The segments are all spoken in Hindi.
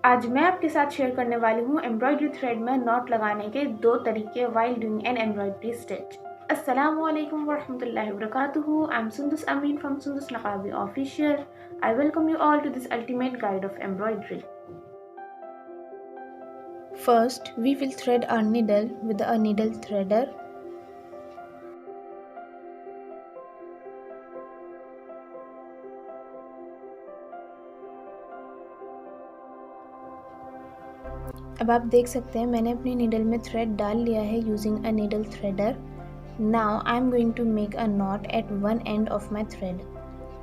आज मैं आपके साथ शेयर करने वाली हूँ एम्ब्रॉयडरी थ्रेड में नॉट लगाने के 2 तरीके while doing an embroidery stitch. अस्सलामुअलैकुम वरहमतुल्लाहि वबरकातुहू। I am Sundas Amin from Sundas Naqabi official. I welcome you all to this ultimate guide of embroidery. First, we will thread our needle with a needle threader. अब आप देख सकते हैं मैंने अपनी नीडल में थ्रेड डाल लिया है using a needle threader. Now I am going to make a knot at one end of my thread.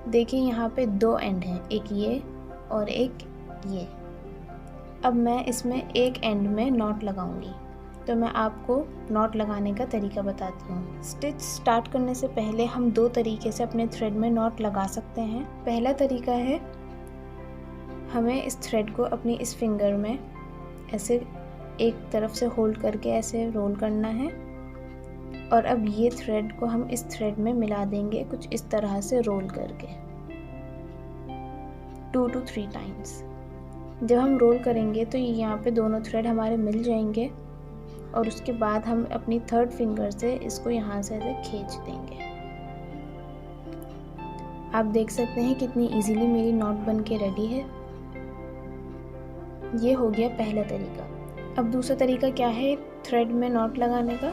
देखिए यहाँ पे 2 एंड हैं, एक ये और एक ये। अब मैं इसमें एक एंड में नॉट लगाऊंगी, तो मैं आपको नॉट लगाने का तरीका बताती हूँ। स्टिच स्टार्ट करने से पहले हम 2 तरीके से अपने थ्रेड में नॉट लगा सकते हैं। पहला तरीका है, हमें इस थ्रेड को अपनी इस फिंगर में ऐसे एक तरफ से होल्ड करके ऐसे रोल करना है, और अब ये थ्रेड को हम इस थ्रेड में मिला देंगे कुछ इस तरह से रोल करके 2 to 3 टाइम्स। जब हम रोल करेंगे तो यहाँ पे दोनों थ्रेड हमारे मिल जाएंगे, और उसके बाद हम अपनी 3rd फिंगर से इसको यहाँ से ऐसे खींच देंगे। आप देख सकते हैं कितनी इजीली मेरी नॉट बन के रेडी है। ये हो गया पहला तरीका। अब दूसरा तरीका क्या है थ्रेड में नॉट लगाने का।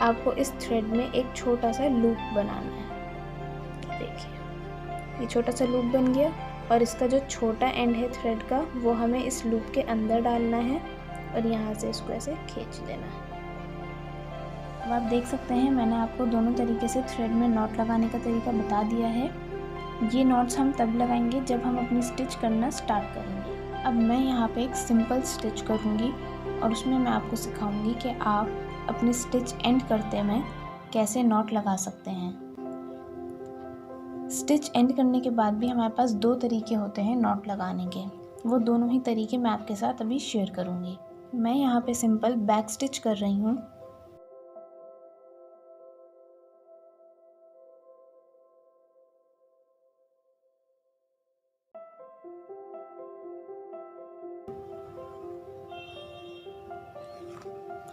आपको इस थ्रेड में एक छोटा सा लूप बनाना है। देखिए ये छोटा सा लूप बन गया, और इसका जो छोटा एंड है थ्रेड का वो हमें इस लूप के अंदर डालना है, और यहाँ से इसको ऐसे खींच देना है। अब आप देख सकते हैं मैंने आपको दोनों तरीके से थ्रेड में नॉट लगाने का तरीका बता दिया है। ये नॉट्स हम तब लगाएंगे जब हम अपनी स्टिच करना स्टार्ट करेंगे। अब मैं यहाँ पे एक सिंपल स्टिच करूँगी, और उसमें मैं आपको सिखाऊंगी कि आप अपनी स्टिच एंड करते में कैसे नॉट लगा सकते हैं। स्टिच एंड करने के बाद भी हमारे पास 2 तरीके होते हैं नॉट लगाने के। वो दोनों ही तरीके मैं आपके साथ अभी शेयर करूँगी। मैं यहाँ पे सिंपल बैक स्टिच कर रही हूँ।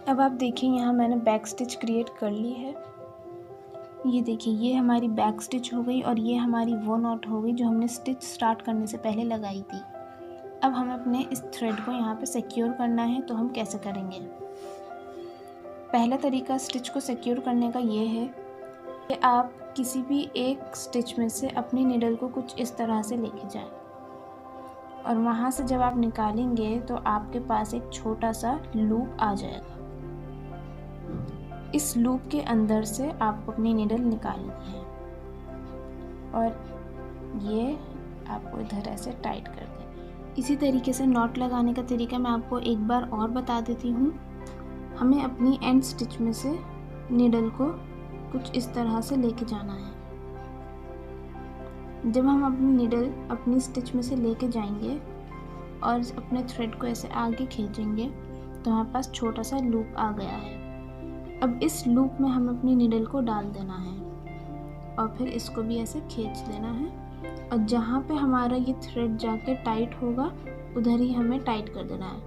अब आप देखिए यहाँ मैंने बैक स्टिच क्रिएट कर ली है। ये देखिए ये हमारी बैक स्टिच हो गई, और ये हमारी वो नॉट हो गई जो हमने स्टिच स्टार्ट करने से पहले लगाई थी। अब हमें अपने इस थ्रेड को यहाँ पे सिक्योर करना है, तो हम कैसे करेंगे। पहला तरीका स्टिच को सिक्योर करने का ये है कि आप किसी भी एक स्टिच में से अपनी नीडल को कुछ इस तरह से लेके जाएं, और वहाँ से जब आप निकालेंगे तो आपके पास एक छोटा सा लूप आ जाएगा। इस लूप के अंदर से आपको अपनी नीडल निकालनी है, और ये आपको इधर ऐसे टाइट कर दें। इसी तरीके से नॉट लगाने का तरीका मैं आपको एक बार और बता देती हूँ। हमें अपनी एंड स्टिच में से नीडल को कुछ इस तरह से लेके जाना है। जब हम अपनी नीडल अपनी स्टिच में से लेके जाएंगे और अपने थ्रेड को ऐसे आगे खींचेंगे, तो हमारे पास छोटा सा लूप आ गया है। अब इस लूप में हम अपनी नीडल को डाल देना है, और फिर इसको भी ऐसे खींच देना है, और जहाँ पे हमारा ये थ्रेड जाके टाइट होगा उधर ही हमें टाइट कर देना है,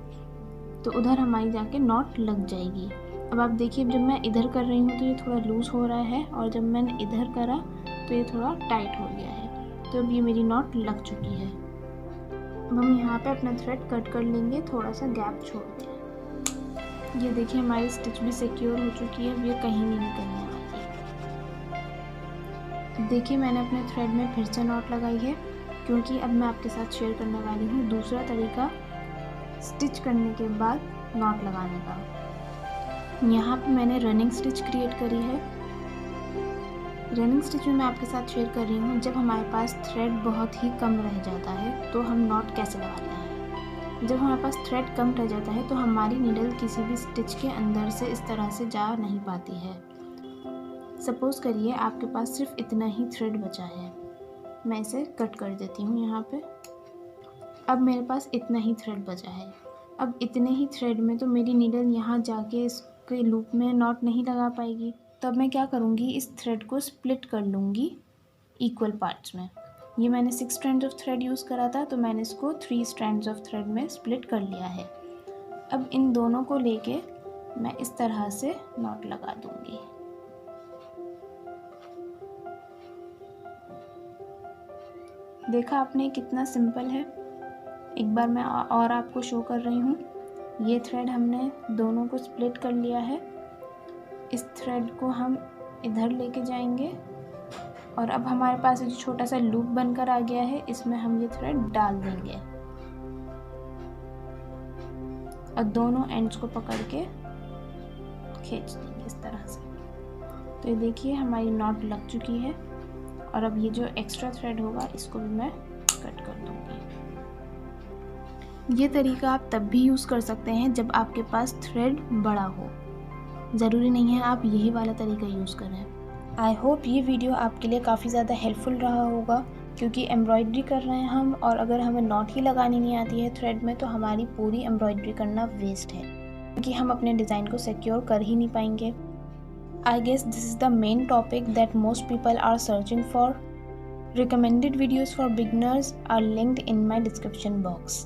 तो उधर हमारी जाके नॉट लग जाएगी। अब आप देखिए जब मैं इधर कर रही हूँ तो ये थोड़ा लूज़ हो रहा है, और जब मैंने इधर करा तो ये थोड़ा टाइट हो गया है। तो अब ये मेरी नॉट लग चुकी है। अब हम यहाँ पे अपना थ्रेड कट कर लेंगे, थोड़ा सा गैप छोड़ के। ये देखिए हमारी स्टिच भी सिक्योर हो चुकी है, अब ये कहीं नहीं निकलने वाली। देखिए मैंने अपने थ्रेड में फिर से नॉट लगाई है, क्योंकि अब मैं आपके साथ शेयर करने वाली हूँ दूसरा तरीका स्टिच करने के बाद नॉट लगाने का। यहाँ पे मैंने रनिंग स्टिच क्रिएट करी है। रनिंग स्टिच में मैं आपके साथ शेयर कर रही हूँ जब हमारे पास थ्रेड बहुत ही कम रह जाता है तो हम नॉट कैसे लगाते हैं। जब हमारे पास थ्रेड कम रह जाता है तो हमारी नीडल किसी भी स्टिच के अंदर से इस तरह से जा नहीं पाती है। सपोज़ करिए आपके पास सिर्फ इतना ही थ्रेड बचा है, मैं इसे कट कर देती हूँ यहाँ पे। अब मेरे पास इतना ही थ्रेड बचा है। अब इतने ही थ्रेड में तो मेरी नीडल यहाँ जाके इसके लूप में नॉट नहीं लगा पाएगी। तब मैं क्या करूँगी, इस थ्रेड को स्प्लिट कर लूँगी इक्वल पार्ट्स में। ये मैंने 6 स्ट्रैंड्स ऑफ थ्रेड यूज़ करा था, तो मैंने इसको 3 स्ट्रैंड्स ऑफ थ्रेड में स्प्लिट कर लिया है। अब इन दोनों को लेके मैं इस तरह से नॉट लगा दूंगी। देखा आपने कितना सिंपल है। एक बार मैं और आपको शो कर रही हूँ। ये थ्रेड हमने दोनों को स्प्लिट कर लिया है। इस थ्रेड को हम इधर लेके जाएंगे और अब हमारे पास जो छोटा सा लूप बनकर आ गया है, इसमें हम ये थ्रेड डाल देंगे और दोनों एंड्स को पकड़ के खींच देंगे इस तरह से। तो ये देखिए हमारी नॉट लग चुकी है और अब ये जो एक्स्ट्रा थ्रेड होगा इसको भी मैं कट कर दूंगी। ये तरीका आप तब भी यूज़ कर सकते हैं जब आपके पास थ्रेड बड़ा हो। ज़रूरी नहीं है आप यही वाला तरीका यूज़ करें। आई होप ये वीडियो आपके लिए काफ़ी ज़्यादा हेल्पफुल रहा होगा, क्योंकि एम्ब्रॉयडरी कर रहे हैं हम और अगर हमें नॉट ही लगानी नहीं आती है थ्रेड में तो हमारी पूरी एम्ब्रॉयडरी करना वेस्ट है, क्योंकि हम अपने डिज़ाइन को सिक्योर कर ही नहीं पाएंगे। I guess this is the main topic that most people are searching for. Recommended videos for beginners are linked in my description box.